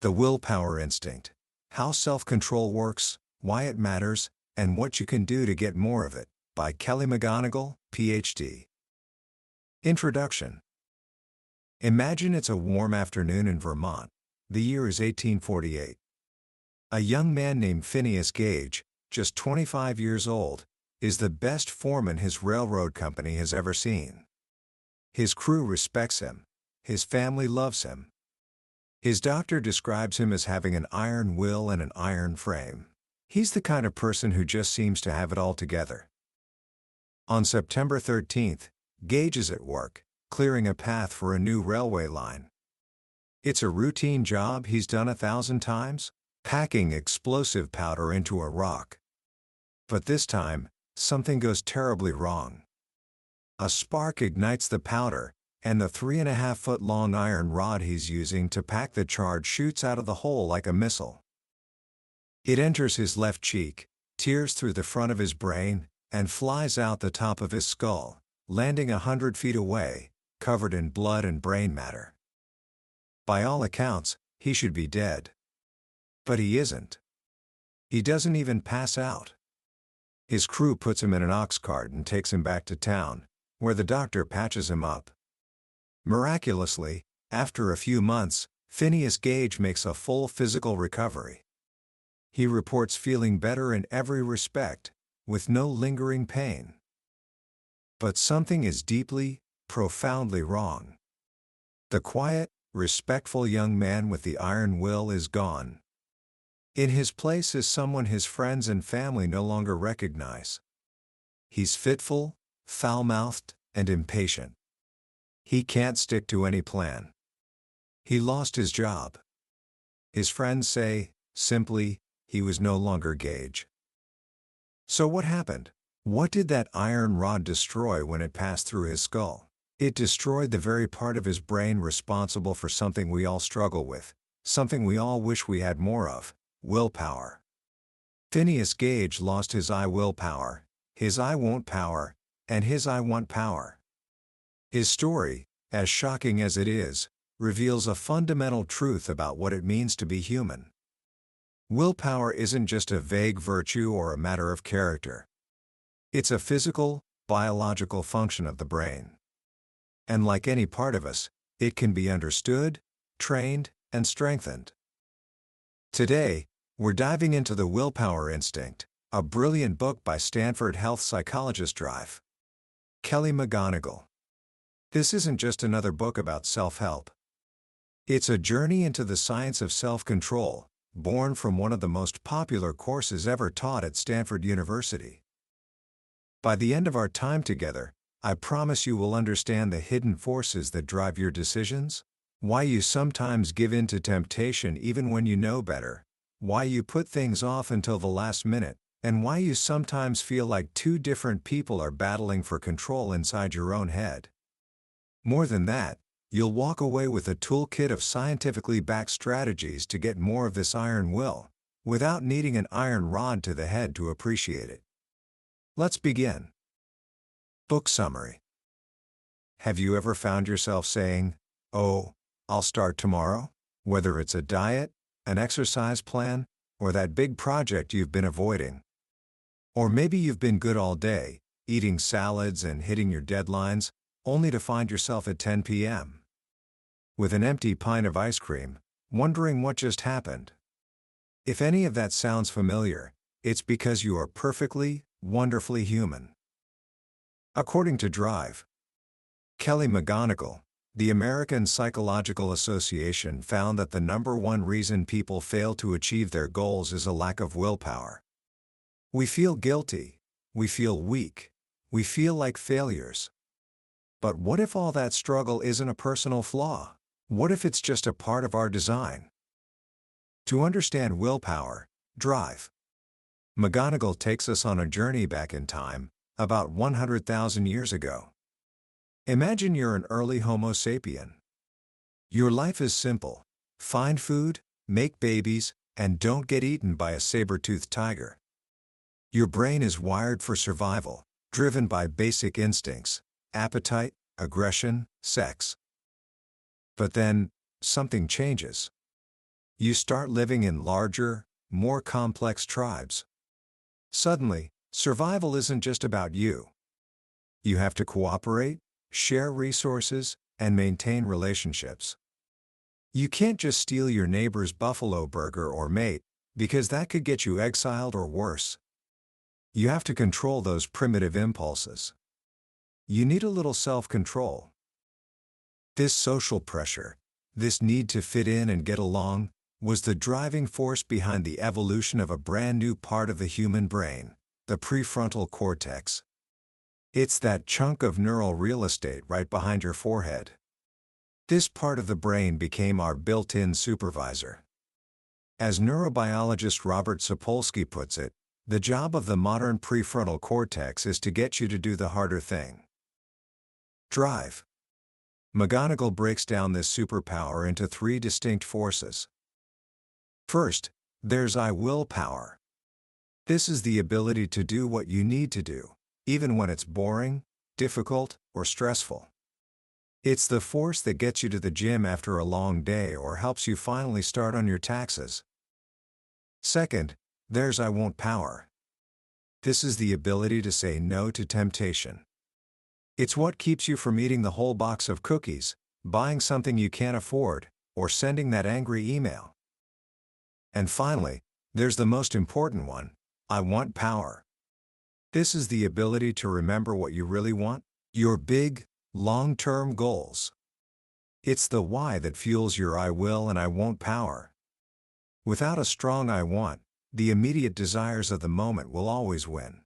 The Willpower Instinct. How Self-Control Works, Why It Matters, and What You Can Do to Get More of It, by Kelly McGonigal, Ph.D. Introduction. Imagine it's a warm afternoon in Vermont. The year is 1848. A young man named Phineas Gage, just 25 years old, is the best foreman his railroad company has ever seen. His crew respects him. His family loves him. His doctor describes him as having an iron will and an iron frame. He's the kind of person who just seems to have it all together. On September 13th, Gage is at work, clearing a path for a new railway line. It's a routine job he's done 1,000 times, packing explosive powder into a rock. But this time, something goes terribly wrong. A spark ignites the powder, and the 3.5-foot-long iron rod he's using to pack the charge shoots out of the hole like a missile. It enters his left cheek, tears through the front of his brain, and flies out the top of his skull, landing 100 feet away, covered in blood and brain matter. By all accounts, he should be dead. But he isn't. He doesn't even pass out. His crew puts him in an ox cart and takes him back to town, where the doctor patches him up. Miraculously, after a few months, Phineas Gage makes a full physical recovery. He reports feeling better in every respect, with no lingering pain. But something is deeply, profoundly wrong. The quiet, respectful young man with the iron will is gone. In his place is someone his friends and family no longer recognize. He's fitful, foul-mouthed, and impatient. He can't stick to any plan. He lost his job. His friends say, simply, he was no longer Gage. So what happened? What did that iron rod destroy when it passed through his skull? It destroyed the very part of his brain responsible for something we all struggle with, something we all wish we had more of: willpower. Phineas Gage lost his I willpower, his I won't power, and his I want power. His story, as shocking as it is, reveals a fundamental truth about what it means to be human. Willpower isn't just a vague virtue or a matter of character. It's a physical, biological function of the brain. And like any part of us, it can be understood, trained, and strengthened. Today, we're diving into The Willpower Instinct, a brilliant book by Stanford health psychologist Kelly McGonigal. This isn't just another book about self-help. It's a journey into the science of self-control, born from one of the most popular courses ever taught at Stanford University. By the end of our time together, I promise you will understand the hidden forces that drive your decisions, why you sometimes give in to temptation even when you know better, why you put things off until the last minute, and why you sometimes feel like two different people are battling for control inside your own head. More than that, you'll walk away with a toolkit of scientifically backed strategies to get more of this iron will, without needing an iron rod to the head to appreciate it. Let's begin. Book summary. Have you ever found yourself saying, "Oh, I'll start tomorrow," whether it's a diet, an exercise plan, or that big project you've been avoiding? Or maybe you've been good all day, eating salads and hitting your deadlines, only to find yourself at 10 p.m. with an empty pint of ice cream, wondering what just happened. If any of that sounds familiar, it's because you are perfectly, wonderfully human. According to Drive, Kelly McGonigal, the American Psychological Association found that the #1 reason people fail to achieve their goals is a lack of willpower. We feel guilty, we feel weak, we feel like failures. But what if all that struggle isn't a personal flaw? What if it's just a part of our design? To understand willpower, Drive, McGonigal takes us on a journey back in time, about 100,000 years ago. Imagine you're an early Homo sapien. Your life is simple: find food, make babies, and don't get eaten by a saber-toothed tiger. Your brain is wired for survival, driven by basic instincts: appetite, aggression, sex. But then, something changes. You start living in larger, more complex tribes. Suddenly, survival isn't just about you. You have to cooperate, share resources, and maintain relationships. You can't just steal your neighbor's buffalo burger or mate, because that could get you exiled or worse. You have to control those primitive impulses. You need a little self-control. This social pressure, this need to fit in and get along, was the driving force behind the evolution of a brand new part of the human brain, the prefrontal cortex. It's that chunk of neural real estate right behind your forehead. This part of the brain became our built-in supervisor. As neurobiologist Robert Sapolsky puts it, the job of the modern prefrontal cortex is to get you to do the harder thing. Drive. McGonigal breaks down this superpower into 3 distinct forces. First, there's willpower. This is the ability to do what you need to do, even when it's boring, difficult, or stressful. It's the force that gets you to the gym after a long day or helps you finally start on your taxes. Second, there's I won't power. This is the ability to say no to temptation. It's what keeps you from eating the whole box of cookies, buying something you can't afford, or sending that angry email. And finally, there's the most important one, I want power. This is the ability to remember what you really want, your big, long-term goals. It's the why that fuels your I will and I won't power. Without a strong I want, the immediate desires of the moment will always win.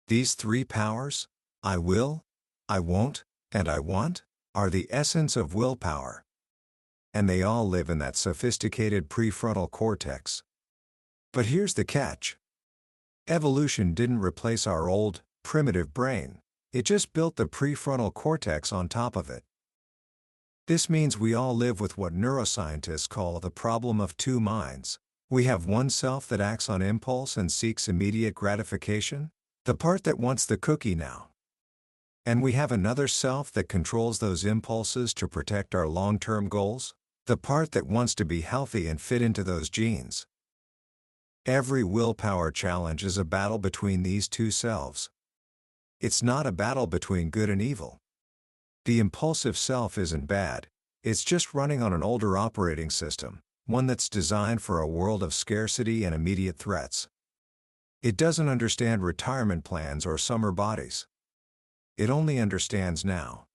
These 3 powers, I will, I won't, and I want, are the essence of willpower. And they all live in that sophisticated prefrontal cortex. But here's the catch. Evolution didn't replace our old, primitive brain, it just built the prefrontal cortex on top of it. This means we all live with what neuroscientists call the problem of 2 minds. We have one self that acts on impulse and seeks immediate gratification, the part that wants the cookie now. And we have another self that controls those impulses to protect our long-term goals, the part that wants to be healthy and fit into those genes. Every willpower challenge is a battle between these 2 selves. It's not a battle between good and evil. The impulsive self isn't bad, it's just running on an older operating system, one that's designed for a world of scarcity and immediate threats. It doesn't understand retirement plans or summer bodies. It only understands now.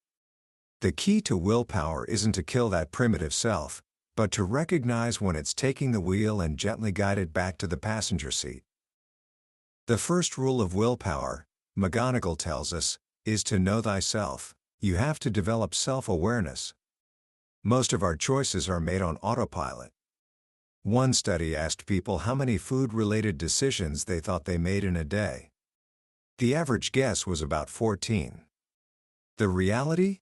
The key to willpower isn't to kill that primitive self, but to recognize when it's taking the wheel and gently guide it back to the passenger seat. The first rule of willpower, McGonigal tells us, is to know thyself. You have to develop self-awareness. Most of our choices are made on autopilot. One study asked people how many food-related decisions they thought they made in a day. The average guess was about 14. The reality?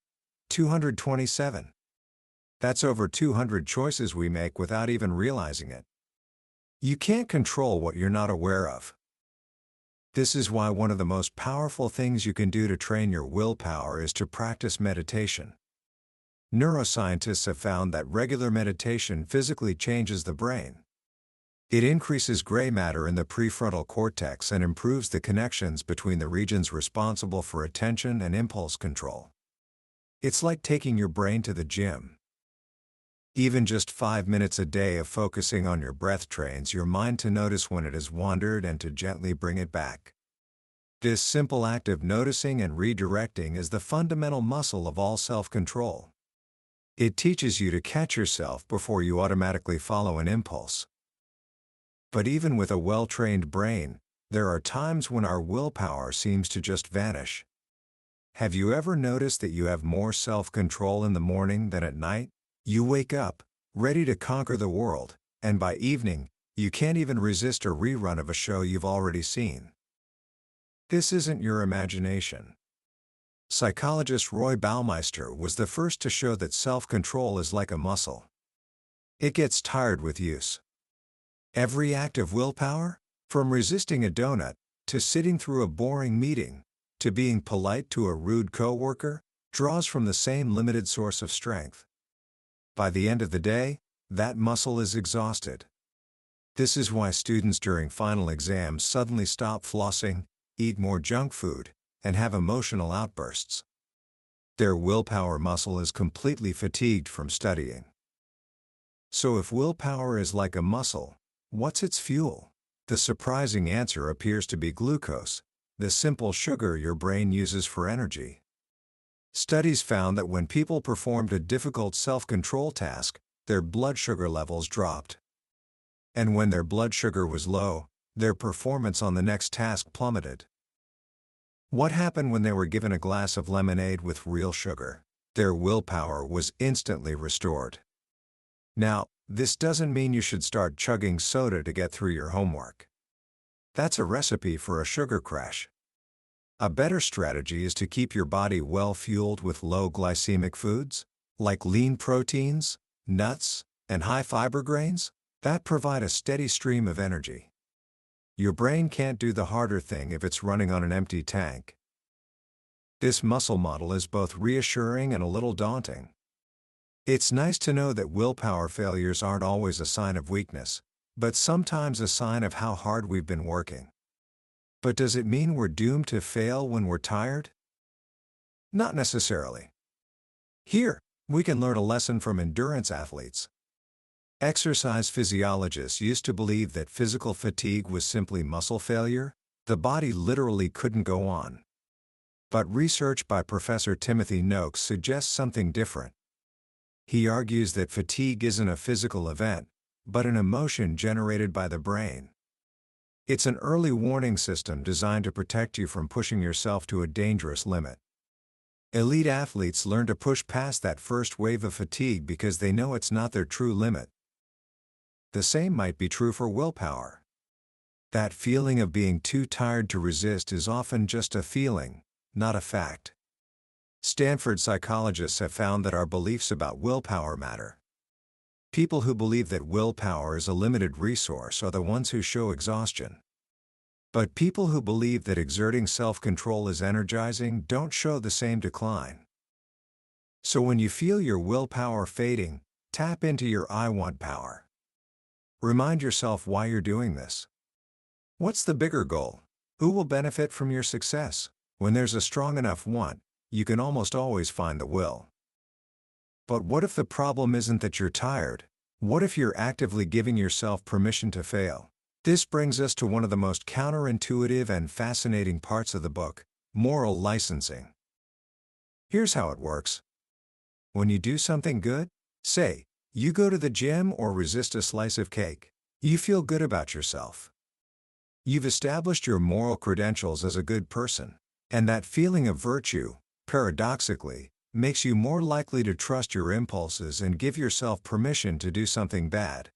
227. That's over 200 choices we make without even realizing it. You can't control what you're not aware of. This is why one of the most powerful things you can do to train your willpower is to practice meditation. Neuroscientists have found that regular meditation physically changes the brain. It increases gray matter in the prefrontal cortex and improves the connections between the regions responsible for attention and impulse control. It's like taking your brain to the gym. Even just 5 minutes a day of focusing on your breath trains your mind to notice when it has wandered and to gently bring it back. This simple act of noticing and redirecting is the fundamental muscle of all self-control. It teaches you to catch yourself before you automatically follow an impulse. But even with a well-trained brain, there are times when our willpower seems to just vanish. Have you ever noticed that you have more self-control in the morning than at night? You wake up, ready to conquer the world, and by evening, you can't even resist a rerun of a show you've already seen. This isn't your imagination. Psychologist Roy Baumeister was the first to show that self-control is like a muscle. It gets tired with use. Every act of willpower, from resisting a donut, to sitting through a boring meeting, to being polite to a rude coworker, draws from the same limited source of strength. By the end of the day, that muscle is exhausted. This is why students during final exams suddenly stop flossing, eat more junk food, and have emotional outbursts. Their willpower muscle is completely fatigued from studying. So if willpower is like a muscle, what's its fuel? The surprising answer appears to be glucose, the simple sugar your brain uses for energy. Studies found that when people performed a difficult self-control task, their blood sugar levels dropped. And when their blood sugar was low, their performance on the next task plummeted. What happened when they were given a glass of lemonade with real sugar? Their willpower was instantly restored. Now, this doesn't mean you should start chugging soda to get through your homework. That's a recipe for a sugar crash. A better strategy is to keep your body well-fueled with low glycemic foods, like lean proteins, nuts, and high-fiber grains, that provide a steady stream of energy. Your brain can't do the harder thing if it's running on an empty tank. This muscle model is both reassuring and a little daunting. It's nice to know that willpower failures aren't always a sign of weakness, but sometimes a sign of how hard we've been working. But does it mean we're doomed to fail when we're tired? Not necessarily. Here, we can learn a lesson from endurance athletes. Exercise physiologists used to believe that physical fatigue was simply muscle failure, the body literally couldn't go on. But research by Professor Timothy Noakes suggests something different. He argues that fatigue isn't a physical event, but an emotion generated by the brain. It's an early warning system designed to protect you from pushing yourself to a dangerous limit. Elite athletes learn to push past that first wave of fatigue because they know it's not their true limit. The same might be true for willpower. That feeling of being too tired to resist is often just a feeling, not a fact. Stanford psychologists have found that our beliefs about willpower matter. People who believe that willpower is a limited resource are the ones who show exhaustion. But people who believe that exerting self-control is energizing don't show the same decline. So when you feel your willpower fading, tap into your I want power. Remind yourself why you're doing this. What's the bigger goal? Who will benefit from your success? When there's a strong enough want, you can almost always find the will. But what if the problem isn't that you're tired? What if you're actively giving yourself permission to fail? This brings us to one of the most counterintuitive and fascinating parts of the book, moral licensing. Here's how it works. When you do something good, say, you go to the gym or resist a slice of cake, you feel good about yourself. You've established your moral credentials as a good person, and that feeling of virtue, paradoxically, makes you more likely to trust your impulses and give yourself permission to do something bad.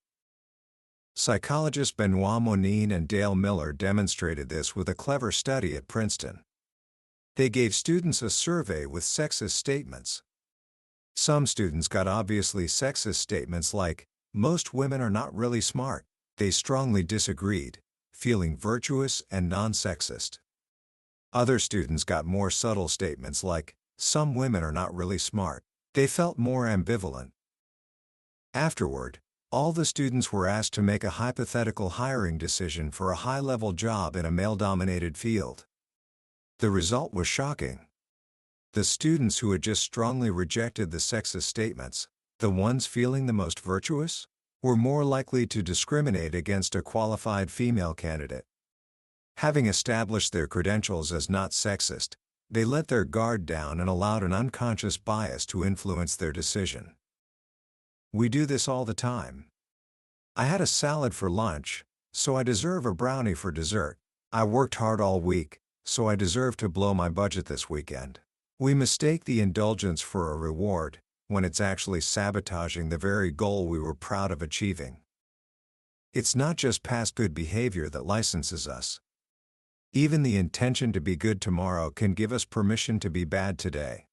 Psychologists Benoit Monine and Dale Miller demonstrated this with a clever study at Princeton. They gave students a survey with sexist statements. Some students got obviously sexist statements like, "Most women are not really smart." They strongly disagreed, feeling virtuous and non-sexist. Other students got more subtle statements like, "Some women are not really smart." They felt more ambivalent. Afterward, all the students were asked to make a hypothetical hiring decision for a high-level job in a male-dominated field. The result was shocking. The students who had just strongly rejected the sexist statements, the ones feeling the most virtuous, were more likely to discriminate against a qualified female candidate. Having established their credentials as not sexist, they let their guard down and allowed an unconscious bias to influence their decision. We do this all the time. I had a salad for lunch, so I deserve a brownie for dessert. I worked hard all week, so I deserve to blow my budget this weekend. We mistake the indulgence for a reward, when it's actually sabotaging the very goal we were proud of achieving. It's not just past good behavior that licenses us. Even the intention to be good tomorrow can give us permission to be bad today.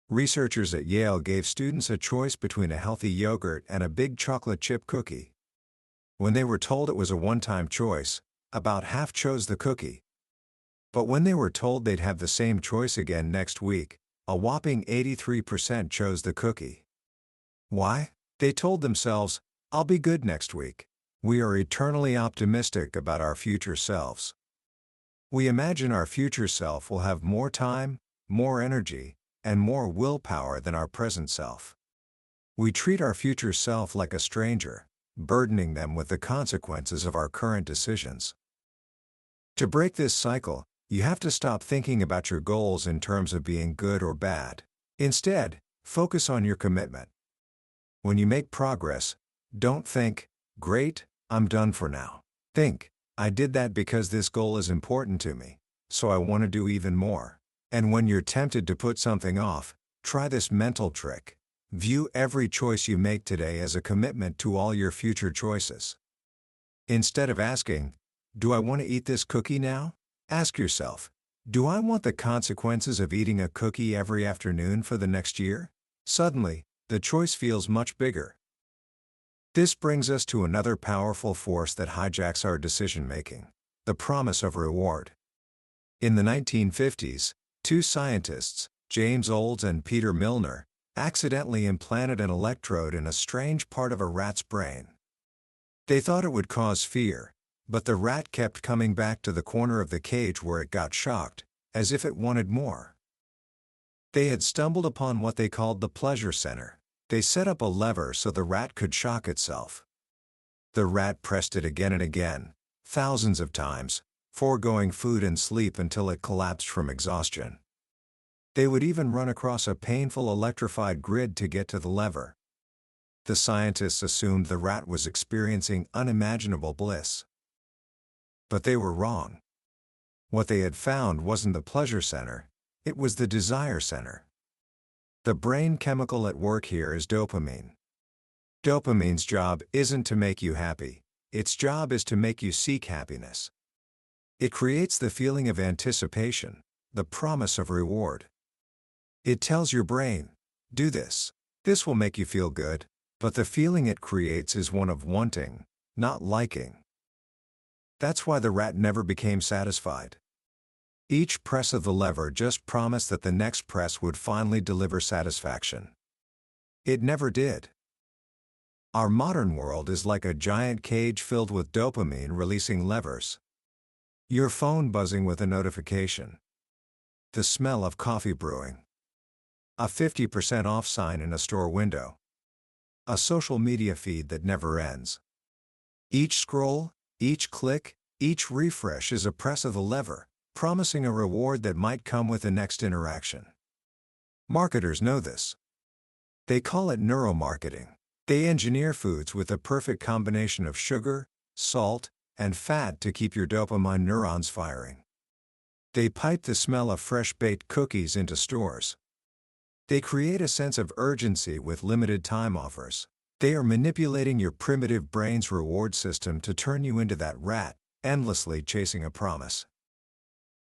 Researchers at Yale gave students a choice between a healthy yogurt and a big chocolate chip cookie. When they were told it was a one-time choice, about half chose the cookie. But when they were told they'd have the same choice again next week, a whopping 83% chose the cookie. Why? They told themselves, "I'll be good next week." We are eternally optimistic about our future selves. We imagine our future self will have more time, more energy, and more willpower than our present self. We treat our future self like a stranger, burdening them with the consequences of our current decisions. To break this cycle, you have to stop thinking about your goals in terms of being good or bad. Instead, focus on your commitment. When you make progress, don't think, "Great, I'm done for now." Think, "I did that because this goal is important to me, so I want to do even more." And when you're tempted to put something off, try this mental trick. View every choice you make today as a commitment to all your future choices. Instead of asking, "Do I want to eat this cookie now?" ask yourself, "Do I want the consequences of eating a cookie every afternoon for the next year?" Suddenly, the choice feels much bigger. This brings us to another powerful force that hijacks our decision-making: the promise of reward. In the 1950s, two scientists, James Olds and Peter Milner, accidentally implanted an electrode in a strange part of a rat's brain. They thought it would cause fear, but the rat kept coming back to the corner of the cage where it got shocked, as if it wanted more. They had stumbled upon what they called the pleasure center. They set up a lever so the rat could shock itself. The rat pressed it again and again, thousands of times, foregoing food and sleep until it collapsed from exhaustion. They would even run across a painful electrified grid to get to the lever. The scientists assumed the rat was experiencing unimaginable bliss. But they were wrong. What they had found wasn't the pleasure center, it was the desire center. The brain chemical at work here is dopamine. Dopamine's job isn't to make you happy, its job is to make you seek happiness. It creates the feeling of anticipation, the promise of reward. It tells your brain, "Do this. This will make you feel good," but the feeling it creates is one of wanting, not liking. That's why the rat never became satisfied. Each press of the lever just promised that the next press would finally deliver satisfaction. It never did. Our modern world is like a giant cage filled with dopamine-releasing levers. Your phone buzzing with a notification. The smell of coffee brewing. A 50% off sign in a store window. A social media feed that never ends. Each scroll, each click, each refresh is a press of the lever, promising a reward that might come with the next interaction. Marketers know this. They call it neuromarketing. They engineer foods with the perfect combination of sugar, salt, and fat to keep your dopamine neurons firing. They pipe the smell of fresh-baked cookies into stores. They create a sense of urgency with limited time offers. They are manipulating your primitive brain's reward system to turn you into that rat, endlessly chasing a promise.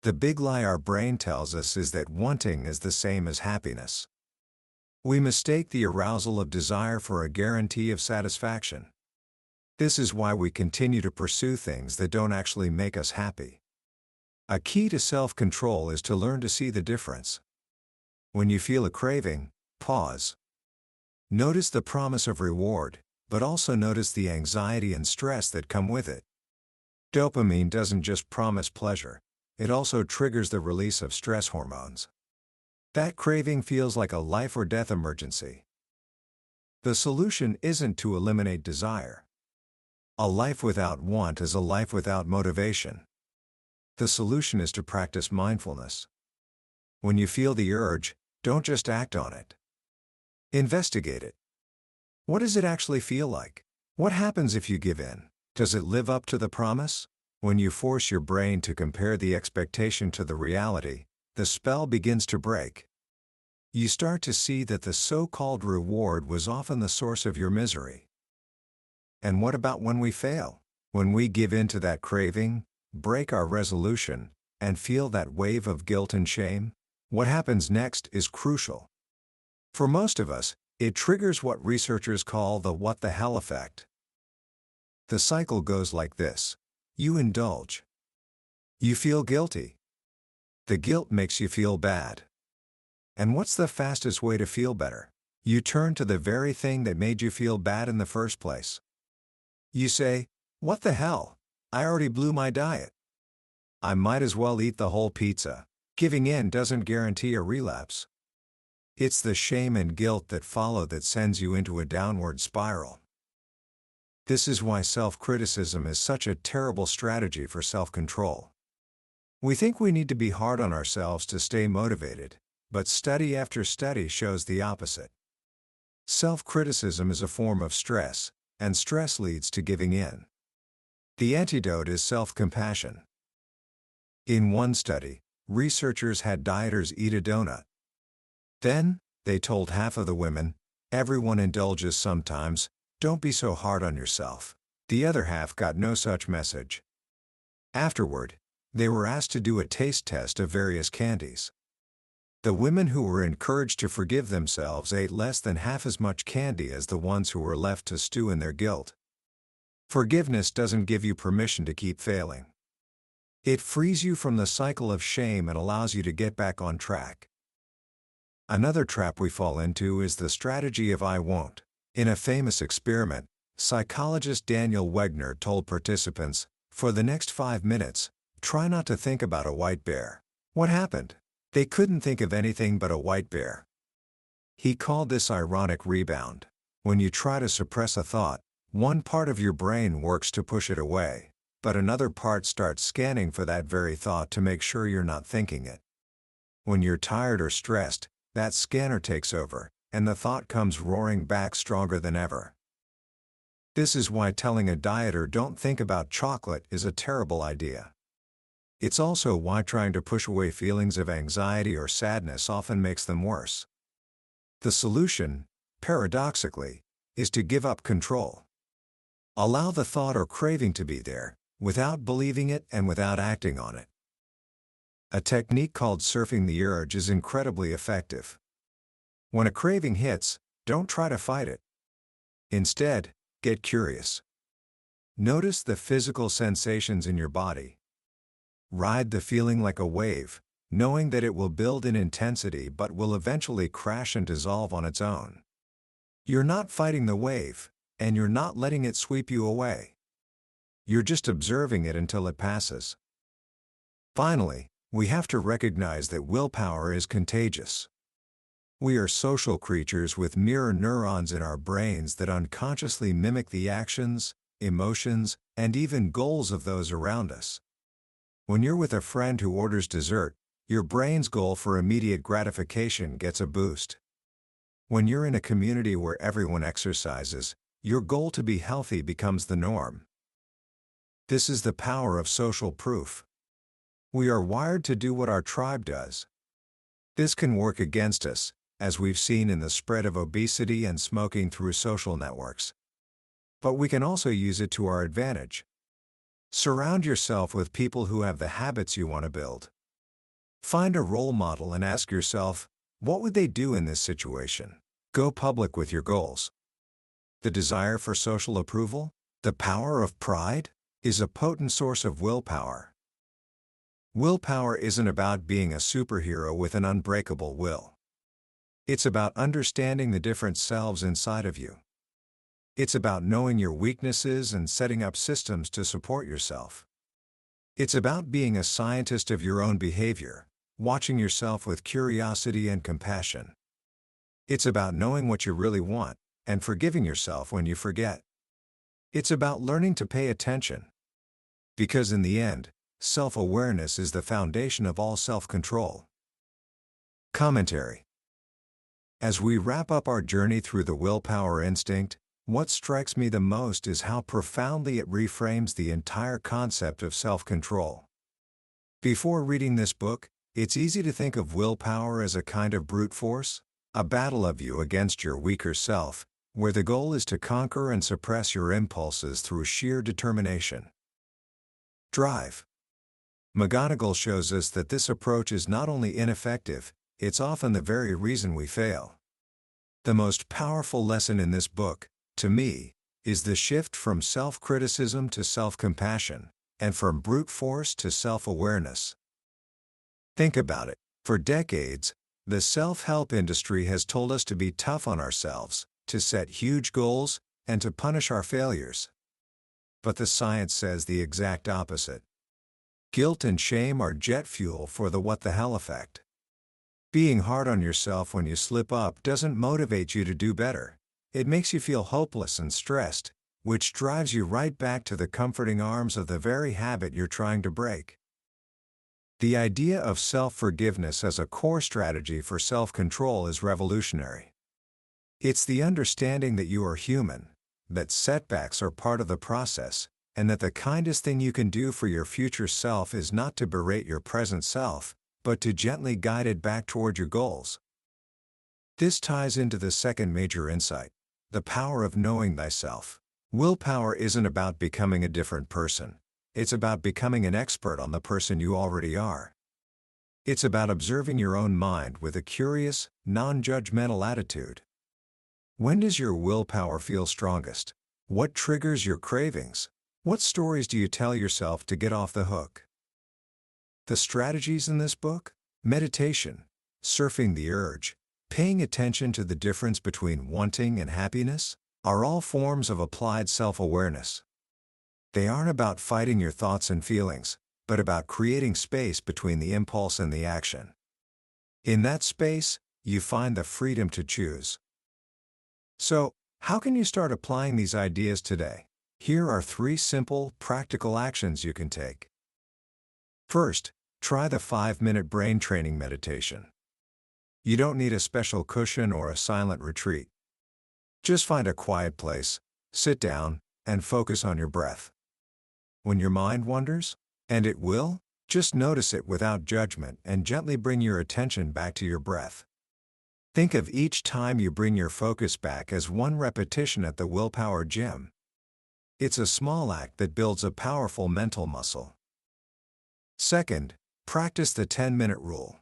The big lie our brain tells us is that wanting is the same as happiness. We mistake the arousal of desire for a guarantee of satisfaction. This is why we continue to pursue things that don't actually make us happy. A key to self-control is to learn to see the difference. When you feel a craving, pause. Notice the promise of reward, but also notice the anxiety and stress that come with it. Dopamine doesn't just promise pleasure, it also triggers the release of stress hormones. That craving feels like a life or death emergency. The solution isn't to eliminate desire. A life without want is a life without motivation. The solution is to practice mindfulness. When you feel the urge, don't just act on it. Investigate it. What does it actually feel like? What happens if you give in? Does it live up to the promise? When you force your brain to compare the expectation to the reality, the spell begins to break. You start to see that the so-called reward was often the source of your misery. And what about when we fail? When we give in to that craving, break our resolution, and feel that wave of guilt and shame? What happens next is crucial. For most of us, it triggers what researchers call the "what the hell" effect. The cycle goes like this. You indulge. You feel guilty. The guilt makes you feel bad. And what's the fastest way to feel better? You turn to the very thing that made you feel bad in the first place. You say, "What the hell? I already blew my diet. I might as well eat the whole pizza." Giving in doesn't guarantee a relapse. It's the shame and guilt that follow that sends you into a downward spiral. This is why self-criticism is such a terrible strategy for self-control. We think we need to be hard on ourselves to stay motivated, but study after study shows the opposite. Self-criticism is a form of stress, and stress leads to giving in. The antidote is self-compassion. In one study, researchers had dieters eat a donut. Then, they told half of the women, "Everyone indulges sometimes, don't be so hard on yourself." The other half got no such message. Afterward, they were asked to do a taste test of various candies. The women who were encouraged to forgive themselves ate less than half as much candy as the ones who were left to stew in their guilt. Forgiveness doesn't give you permission to keep failing. It frees you from the cycle of shame and allows you to get back on track. Another trap we fall into is the strategy of "I won't." In a famous experiment, psychologist Daniel Wegner told participants, "For the next 5 minutes, try not to think about a white bear." What happened? They couldn't think of anything but a white bear. He called this ironic rebound. When you try to suppress a thought, one part of your brain works to push it away, but another part starts scanning for that very thought to make sure you're not thinking it. When you're tired or stressed, that scanner takes over, and the thought comes roaring back stronger than ever. This is why telling a dieter don't think about chocolate is a terrible idea. It's also why trying to push away feelings of anxiety or sadness often makes them worse. The solution, paradoxically, is to give up control. Allow the thought or craving to be there, without believing it and without acting on it. A technique called surfing the urge is incredibly effective. When a craving hits, don't try to fight it. Instead, get curious. Notice the physical sensations in your body. Ride the feeling like a wave, knowing that it will build in intensity but will eventually crash and dissolve on its own. You're not fighting the wave, and you're not letting it sweep you away. You're just observing it until it passes. Finally, we have to recognize that willpower is contagious. We are social creatures with mirror neurons in our brains that unconsciously mimic the actions, emotions, and even goals of those around us. When you're with a friend who orders dessert, your brain's goal for immediate gratification gets a boost. When you're in a community where everyone exercises, your goal to be healthy becomes the norm. This is the power of social proof. We are wired to do what our tribe does. This can work against us, as we've seen in the spread of obesity and smoking through social networks. But we can also use it to our advantage. Surround yourself with people who have the habits you want to build. Find a role model and ask yourself, what would they do in this situation? Go public with your goals. The desire for social approval, the power of pride, is a potent source of willpower. Willpower isn't about being a superhero with an unbreakable will. It's about understanding the different selves inside of you. It's about knowing your weaknesses and setting up systems to support yourself. It's about being a scientist of your own behavior, watching yourself with curiosity and compassion. It's about knowing what you really want, and forgiving yourself when you forget. It's about learning to pay attention. Because in the end, self-awareness is the foundation of all self-control. Commentary. As we wrap up our journey through the Willpower Instinct, what strikes me the most is how profoundly it reframes the entire concept of self-control. Before reading this book, it's easy to think of willpower as a kind of brute force, a battle of you against your weaker self, where the goal is to conquer and suppress your impulses through sheer determination. Drive. McGonigal shows us that this approach is not only ineffective, it's often the very reason we fail. The most powerful lesson in this book, to me, is the shift from self-criticism to self-compassion, and from brute force to self-awareness. Think about it. For decades, The self-help industry has told us to be tough on ourselves, to set huge goals, and to punish our failures. But the science says the exact opposite. Guilt and shame are jet fuel for the what the hell effect. Being hard on yourself when you slip up doesn't motivate you to do better. It makes you feel hopeless and stressed, which drives you right back to the comforting arms of the very habit you're trying to break. The idea of self-forgiveness as a core strategy for self-control is revolutionary. It's the understanding that you are human, that setbacks are part of the process, and that the kindest thing you can do for your future self is not to berate your present self, but to gently guide it back toward your goals. This ties into the second major insight, the power of knowing thyself. Willpower isn't about becoming a different person. It's about becoming an expert on the person you already are. It's about observing your own mind with a curious, non-judgmental attitude. When does your willpower feel strongest? What triggers your cravings? What stories do you tell yourself to get off the hook? The strategies in this book? Meditation, surfing the urge, paying attention to the difference between wanting and happiness, are all forms of applied self-awareness. They aren't about fighting your thoughts and feelings, but about creating space between the impulse and the action. In that space, you find the freedom to choose. So, how can you start applying these ideas today? Here are 3 simple, practical actions you can take. First, try the 5-minute brain training meditation. You don't need a special cushion or a silent retreat. Just find a quiet place, sit down, and focus on your breath. When your mind wanders, and it will, just notice it without judgment and gently bring your attention back to your breath. Think of each time you bring your focus back as one repetition at the willpower gym. It's a small act that builds a powerful mental muscle. Second, practice the 10-minute rule.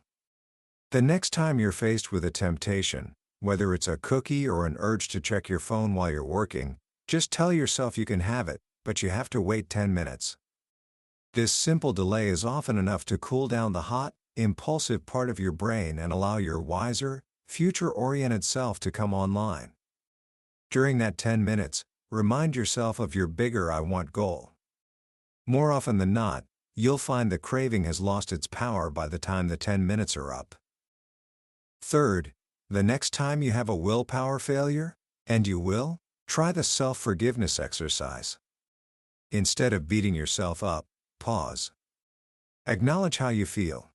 The next time you're faced with a temptation, whether it's a cookie or an urge to check your phone while you're working, just tell yourself you can have it, but you have to wait 10 minutes. This simple delay is often enough to cool down the hot, impulsive part of your brain and allow your wiser, future-oriented self to come online. During that 10 minutes, remind yourself of your bigger I want goal. More often than not, you'll find the craving has lost its power by the time the 10 minutes are up. Third, the next time you have a willpower failure, and you will, try the self-forgiveness exercise. Instead of beating yourself up, pause. Acknowledge how you feel.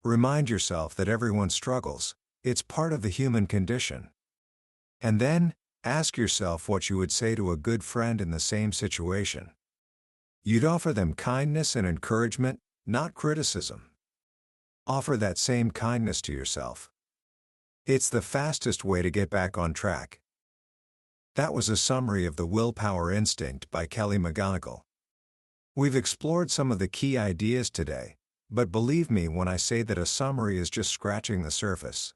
Remind yourself that everyone struggles. It's part of the human condition. And then, ask yourself what you would say to a good friend in the same situation. You'd offer them kindness and encouragement, not criticism. Offer that same kindness to yourself. It's the fastest way to get back on track. That was a summary of The Willpower Instinct by Kelly McGonigal. We've explored some of the key ideas today, but believe me when I say that a summary is just scratching the surface.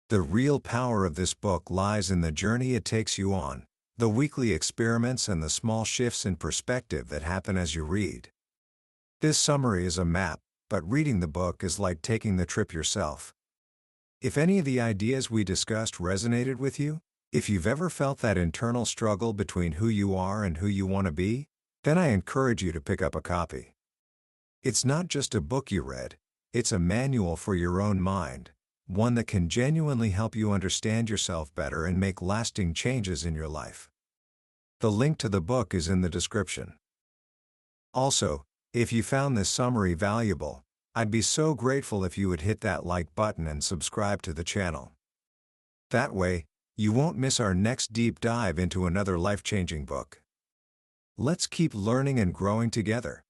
The real power of this book lies in the journey it takes you on, the weekly experiments and the small shifts in perspective that happen as you read. This summary is a map, but reading the book is like taking the trip yourself. If any of the ideas we discussed resonated with you, if you've ever felt that internal struggle between who you are and who you want to be, then I encourage you to pick up a copy. It's not just a book you read, it's a manual for your own mind, one that can genuinely help you understand yourself better and make lasting changes in your life. The link to the book is in the description. Also, if you found this summary valuable, I'd be so grateful if you would hit that like button and subscribe to the channel. That way, you won't miss our next deep dive into another life-changing book. Let's keep learning and growing together.